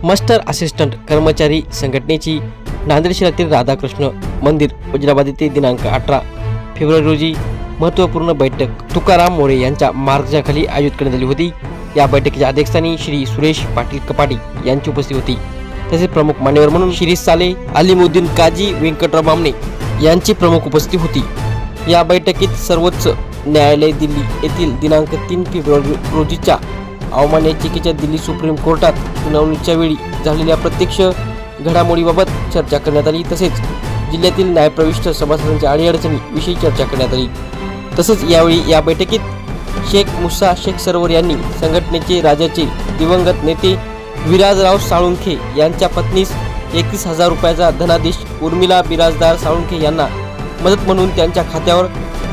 Master assistant कर्मचारी संघटनेची नांदेड शहरातील राधाकृष्ण मंदिर वज्राबाद येथे दिनांक 18 फेब्रुवारी रोजी महत्त्वपूर्ण बैठक तुकाराम मोरे यांच्या मार्गदर्शनाखाली आयोजित करण्यात आली होती। या बैठकीच्या अध्यक्षस्थानी श्री सुरेश पाटील कपाटी यांची उपस्थिती होती। तसेच प्रमुख मान्यवर म्हणून शिरीष साले, अलीमुद्दीन काजी, व्यंकटराव बामणे यांची प्रमुख उपस्थिती होती। या बैठकीत सर्वोच्च न्यायालय दिल्ली येथील दिनांक 3 फेब्रुवारी रोजीच्या अवमान याचिकेच्या दिल्ली सुप्रीम कोर्टात सुनावणीच्या वेळी झालेल्या प्रत्यक्ष घडामोडीबाबत चर्चा करण्यात आली। तसेच जिल्ह्यातील न्यायप्रविष्ट सभासदांच्या अडीअडचणी विषयी चर्चा करण्यात आली। तसेच यावेळी या बैठकीत शेख मुसा शेख सरवर यांनी संघटनेचे राज्याचे दिवंगत नेते विराजराव साळुंखे यांच्या पत्नीस 31,000 रुपयाचा धनादेश उर्मिला बिराजदार साळुंखे यांना मदत म्हणून त्यांच्या खात्यावर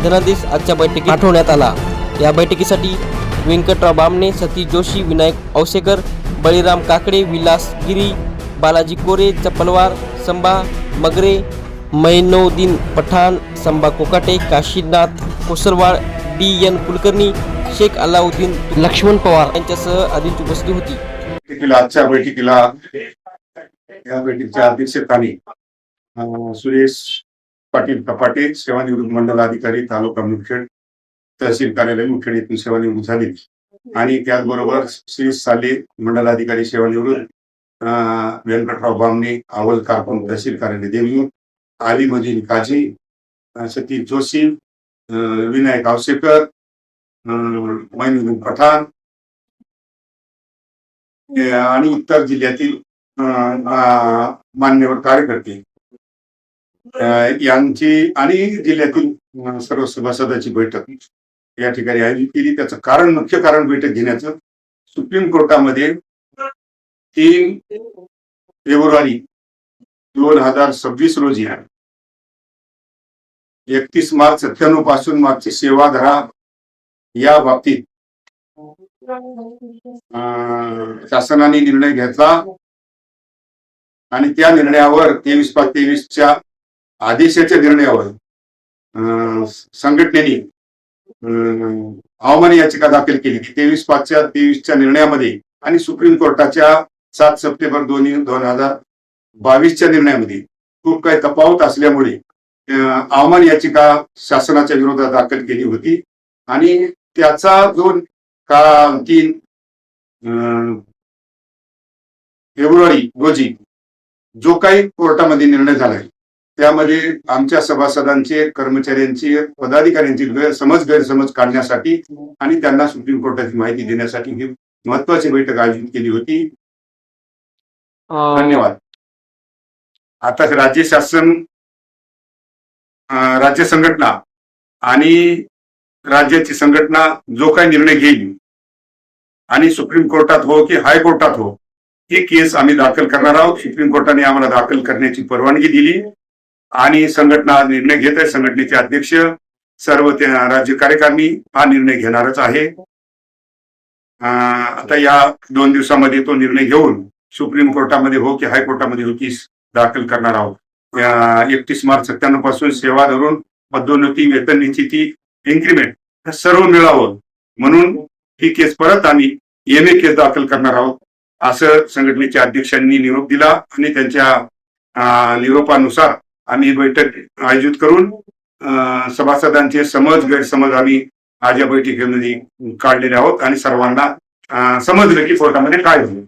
धनादेश आजच्या बैठकीत पाठवण्यात आला। या बैठकीसाठी व्यंकटराव बामणे, सतीश जोशी, विनायक औसेकर, बळीराम काकडे, विलास गिरी, बालाजी कोरे, चपलवार, संभा मगरे, मैनोद्दीन पठाण, संभा कोकाटे, काशीनाथ कोसरवाळ, DN कुलकर्णी, शेख अलाउद्दीन, लक्ष्मण पवार यांच्यासह आदींची उपस्थिती होती। आजच्या बैठकीला या बैठकीच्या अध्यक्षस्थानी सुरेश पाटील कपाटे, सेवानिवृत्त मंडल अधिकारी, तालुका मुखेड, तहसील कार्यालय मुखेड येथून सेवानिवृत्त झाले आणि त्याचबरोबर शिरीष साले, मंडल अधिकारी सेवानिवृत्त, व्यंकटराव बामणे, अव्वल कारकून, तहसील कार्यालय देवणी, अलीमुद्दीन काजी, सतीश जोशी, विनायक औसेकर, मैनोद्दीन पठाण आणि इतर जिल्ह्यातील मान्यवर कार्यकर्ते यांची आणि जिल्ह्यातील सर्व सभासदांची बैठक या ठिकाणी आयोजित केली। त्याचं मुख्य कारण बैठक घेण्याचं सुप्रीम कोर्टामध्ये 3 फेब्रुवारी 2026 रोजी 31 मार्च 97 पासून मागची सेवा धरा या बाबतीत शासनाने निर्णय घेतला आणि त्या निर्णयावर 23/23च्या आदेशाच्या निर्णयावर संघटनेने अवमान याचिका दाखल केली की 23/5/23च्या निर्णयामध्ये आणि सुप्रीम कोर्टाच्या 7 सप्टेंबर 2022च्या निर्णयामध्ये खूप काही तफावत असल्यामुळे अवमान याचिका शासनाच्या विरोधात दाखल केली होती आणि त्याचा जो 3 फेब्रुवारी रोजी जो काही कोर्टामध्ये निर्णय झालाय त्यामध्ये आमच्या सभासदांचे, कर्मचाऱ्यांचे, पदाधिकाऱ्यांची गैरसमज काढण्यासाठी आणि त्यांना सुप्रीम कोर्टाची माहिती देण्यासाठी ही महत्वाची बैठक आयोजित केली होती। धन्यवाद। आता राज्य शासन, राज्य संघटना आणि राज्याची संघटना जो काही निर्णय घेईल आणि सुप्रीम कोर्टात हो की हायकोर्टात हो ही केस आम्ही दाखल करणार आहोत। सुप्रीम कोर्टाने आम्हाला दाखल करण्याची परवानगी दिली आणि संघटना निर्णय घेत आहे। संघटनेचे अध्यक्ष, सर्व राज्य कार्यकारिणी हा निर्णय घेणारच आहे। आता या 2 दिवसामध्ये तो निर्णय घेऊन सुप्रीम कोर्टामध्ये हो की हायकोर्टामध्ये हो केस दाखल करणार आहोत। 31 मार्च 97 पासून सेवा धरून पदोन्नती, वेतन निश्चिती, इन्क्रिमेंट सर्व मिळावं म्हणून ही केस परत आम्ही MA केस दाखल करणार आहोत असं संघटनेच्या अध्यक्षांनी निरोप दिला आणि त्यांच्या निरोपानुसार आम्ही बैठक आयोजित करून सभासदांचे गैरसमज आम्ही आज या बैठकीमध्ये काढलेले आहोत आणि सर्वांना समजलं की कोर्टामध्ये काय होईल।